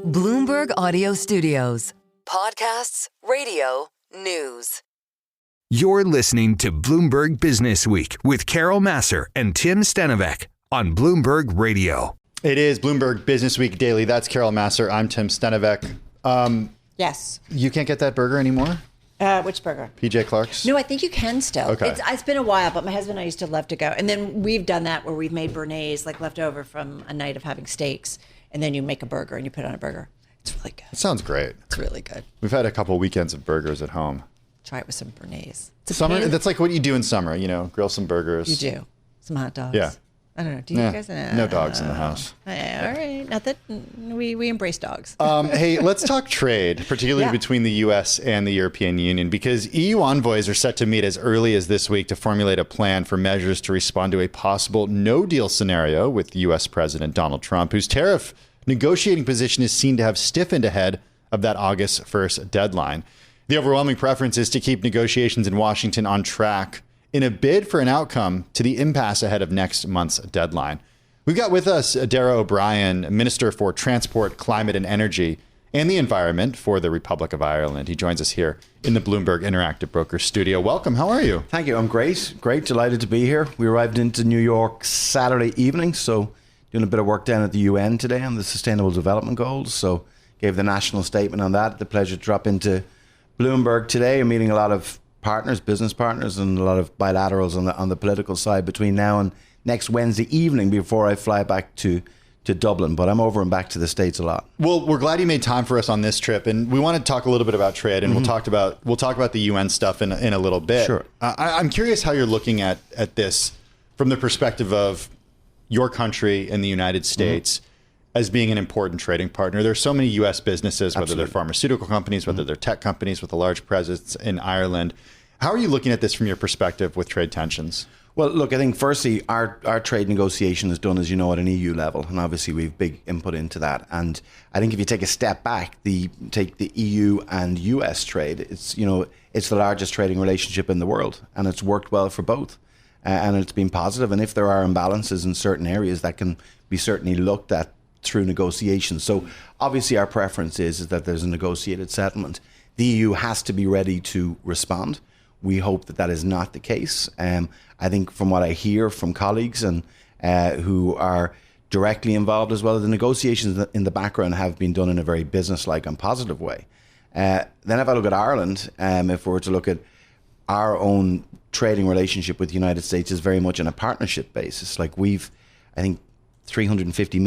Bloomberg Audio Studios. Podcasts, radio, news. You're listening to Bloomberg Businessweek with Carol Massar and Tim Stenovec on Bloomberg Radio. It is Bloomberg Businessweek Daily. That's Carol Massar. I'm Tim Stenovec. Yes. You can't get that burger anymore? Which burger? PJ Clark's? No, I think you can still. Okay. It's been a while, but my husband and I used to love to go. And then we've done that where we've made béarnaise, like left over from a night of having steaks. And then you make a burger and you put on a burger. It's really good. It sounds great. It's really good. We've had a couple weekends of burgers at home. Try it with some béarnaise. Summer, that's like what you do in summer, you know, grill some burgers. You do. Some hot dogs. Yeah. I don't know. Do you guys? No dogs in the house. All right. Not that we embrace dogs. Hey, let's talk trade, particularly Yeah. between the U.S. and the European Union, because EU envoys are set to meet as early as this week to formulate a plan for measures to respond to a possible no-deal scenario with U.S. President Donald Trump, whose tariff negotiating position is seen to have stiffened ahead of that August 1st deadline. The overwhelming preference is to keep negotiations in Washington on track in a bid for an outcome to the impasse ahead of next month's deadline. We've got with us Darragh O'Brien, Minister for Transport, Climate and Energy and the Environment for the Republic of Ireland. He joins us here in the Bloomberg Interactive Brokers studio. Welcome. How are you? Thank you. I'm great. Delighted to be here. We arrived into New York Saturday evening, so doing a bit of work down at the UN today on the Sustainable Development Goals. So gave the national statement on that. The pleasure to drop into Bloomberg today. I'm meeting a lot of partners, business partners, and a lot of bilaterals on the political side between now and next Wednesday evening before I fly back to Dublin. But I'm over and back to the States a lot. Well, we're glad you made time for us on this trip, and we want to talk a little bit about trade, and we'll talk about the UN stuff in a little bit. Sure. I'm curious how you're looking at this from the perspective of your country and the United States as being an important trading partner. There's so many U.S. businesses, whether they're pharmaceutical companies, whether they're tech companies with a large presence in Ireland. How are you looking at this from your perspective with trade tensions? Well, look, I think firstly, our trade negotiation is done, as you know, at an EU level. And obviously, we have big input into that. And I think if you take a step back, take the EU and US trade, it's the largest trading relationship in the world. And it's worked well for both. And it's been positive. And if there are imbalances in certain areas, that can be certainly looked at through negotiations. So obviously, our preference is that there's a negotiated settlement. The EU has to be ready to respond. We hope that is not the case. I think from what I hear from colleagues and who are directly involved as well, the negotiations in the background have been done in a very business-like and positive way. Then if I look at Ireland, if we were to look at our own trading relationship with the United States is very much on a partnership basis. Like we've, I think, 350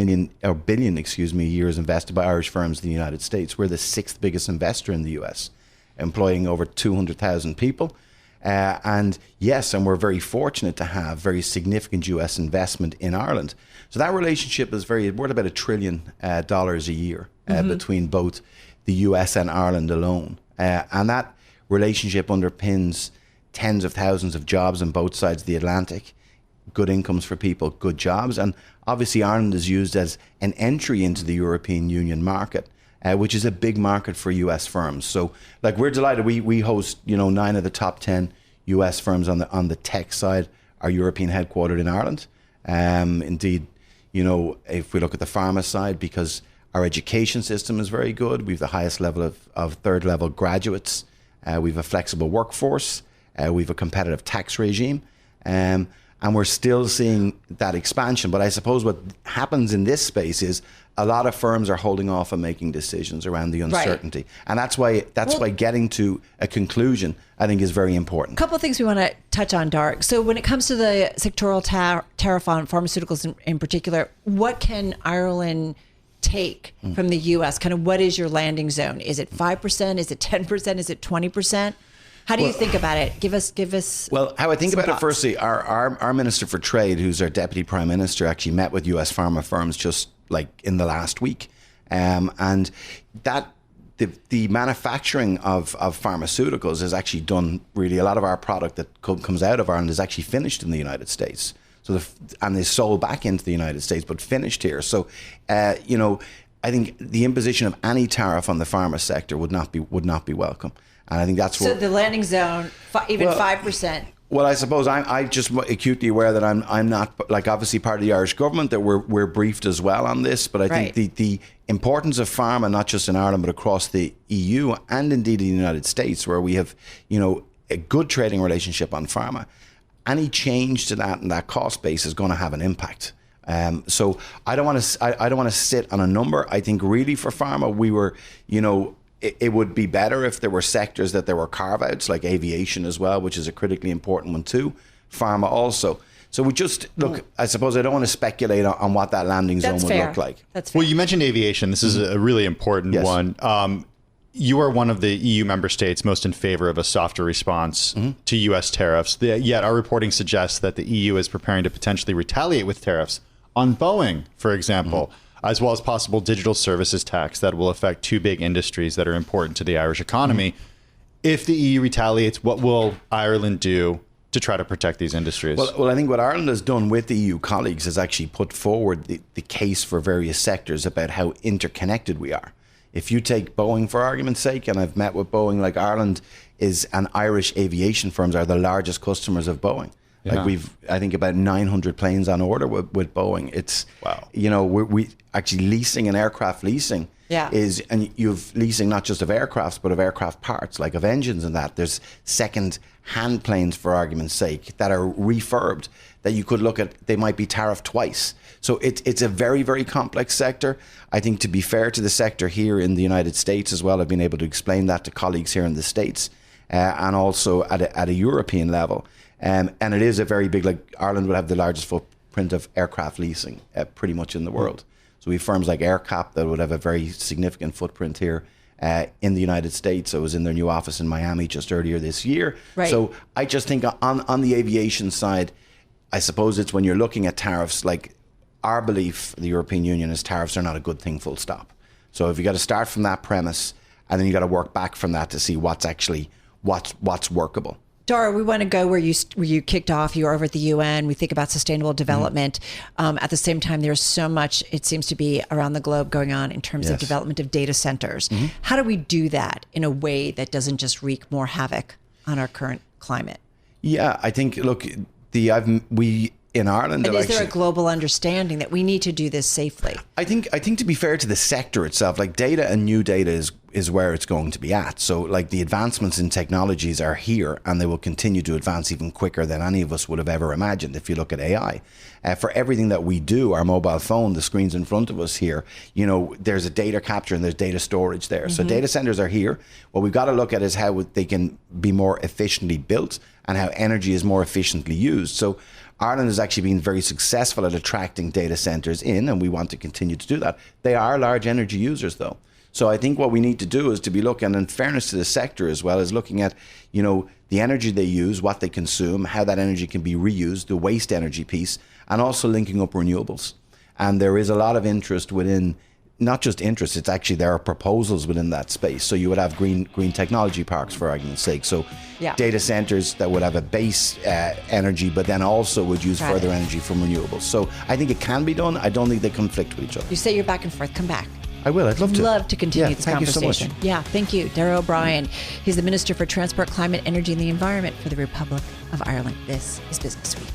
billion years invested by Irish firms in the United States. We're the 6th biggest investor in the US, employing over 200,000 people. And we're very fortunate to have very significant US investment in Ireland. So that relationship is worth about $1 trillion a year between both the US and Ireland alone. And that relationship underpins tens of thousands of jobs on both sides of the Atlantic, good incomes for people, good jobs. And obviously Ireland is used as an entry into the European Union market, which is a big market for US firms. So like we're delighted. We host, 9 of the top 10 US firms on the tech side are European headquartered in Ireland. Indeed, if we look at the pharma side, because our education system is very good, we have the highest level of third level graduates. We have a flexible workforce. We have a competitive tax regime. And we're still seeing that expansion. But I suppose what happens in this space is a lot of firms are holding off on making decisions around the uncertainty. Right. And that's why getting to a conclusion, I think, is very important. A couple of things we want to touch on, Darragh. So when it comes to the sectoral tariff on pharmaceuticals in particular, what can Ireland take from the U.S.? Kind of what is your landing zone? Is it 5%? Is it 10%? Is it 20%? How do you think about it? Give us. Well, how I think about it, firstly, our Minister for Trade, who's our Deputy Prime Minister, actually met with US pharma firms just like in the last week. And that the manufacturing of pharmaceuticals is actually done, really, a lot of our product that comes out of Ireland is actually finished in the United States. So and is sold back into the United States, but finished here. So, I think the imposition of any tariff on the pharma sector would not be welcome. And I think that's so the landing zone, even 5%. Well, I suppose I just acutely aware that I'm not, like, obviously part of the Irish government, that we're briefed as well on this. But I think the importance of pharma, not just in Ireland, but across the EU and indeed in the United States, where we have, a good trading relationship on pharma, any change to that and that cost base is going to have an impact. So I don't want to sit on a number. I think really for pharma, we were, it would be better if there were sectors that there were carve-outs, like aviation as well, which is a critically important one too. Pharma also. So we just, look, I suppose I don't want to speculate on what that landing zone would look like. That's fair. Well, you mentioned aviation. This is a really important one. You are one of the EU member states most in favor of a softer response to U.S. tariffs. Yet our reporting suggests that the EU is preparing to potentially retaliate with tariffs on Boeing, for example, as well as possible digital services tax that will affect two big industries that are important to the Irish economy. If the EU retaliates, what will Ireland do to try to protect these industries? Well, I think what Ireland has done with the EU colleagues is actually put forward the case for various sectors about how interconnected we are. If you take Boeing, for argument's sake, and I've met with Boeing, like Ireland and Irish aviation firms are the largest customers of Boeing. Like we've, I think, about 900 planes on order with Boeing. It's, wow. We actually leasing and aircraft leasing is, and you've leasing not just of aircrafts, but of aircraft parts, like of engines and that. There's second hand planes, for argument's sake, that are refurbed that you could look at, they might be tariffed twice. So it's a very, very complex sector. I think, to be fair to the sector here in the United States as well, I've been able to explain that to colleagues here in the States and also at a European level. And it is a very big, like Ireland would have the largest footprint of aircraft leasing pretty much in the world. So we have firms like AirCap that would have a very significant footprint here in the United States. I was in their new office in Miami just earlier this year. Right. So I just think on the aviation side, I suppose it's when you're looking at tariffs, like our belief, the European Union, is tariffs are not a good thing, full stop. So if you got to start from that premise, and then you got to work back from that to see what's workable. Darragh, we want to go where you kicked off. You were over at the UN. We think about sustainable development. At the same time, there's so much, it seems to be, around the globe going on in terms of development of data centers. How do we do that in a way that doesn't just wreak more havoc on our current climate? Yeah, I think, look, we in Ireland. And is there a global understanding that we need to do this safely? I think to be fair to the sector itself, like data and new data is where it's going to be at. So like the advancements in technologies are here, and they will continue to advance even quicker than any of us would have ever imagined. If you look at AI, for everything that we do, our mobile phone, the screens in front of us here, there's a data capture and there's data storage there. So data centers are here. What we've got to look at is how they can be more efficiently built and how energy is more efficiently used. So Ireland has actually been very successful at attracting data centers in, and we want to continue to do that. They are large energy users, though. So I think what we need to do is to be looking, in fairness to the sector as well, as looking at, the energy they use, what they consume, how that energy can be reused, the waste energy piece, and also linking up renewables. And there is a lot of interest within, not just interest, it's actually there are proposals within that space. So you would have green technology parks, for argument's sake. So data centers that would have a base energy, but then also would use further energy from renewables. So I think it can be done. I don't think they conflict with each other. You say you're back and forth. Come back. I will. I'd love to. Love to continue this conversation. Thank you so much. Yeah, thank you. Darragh O'Brien. He's the Minister for Transport, Climate, Energy and the Environment for the Republic of Ireland. This is Business Week.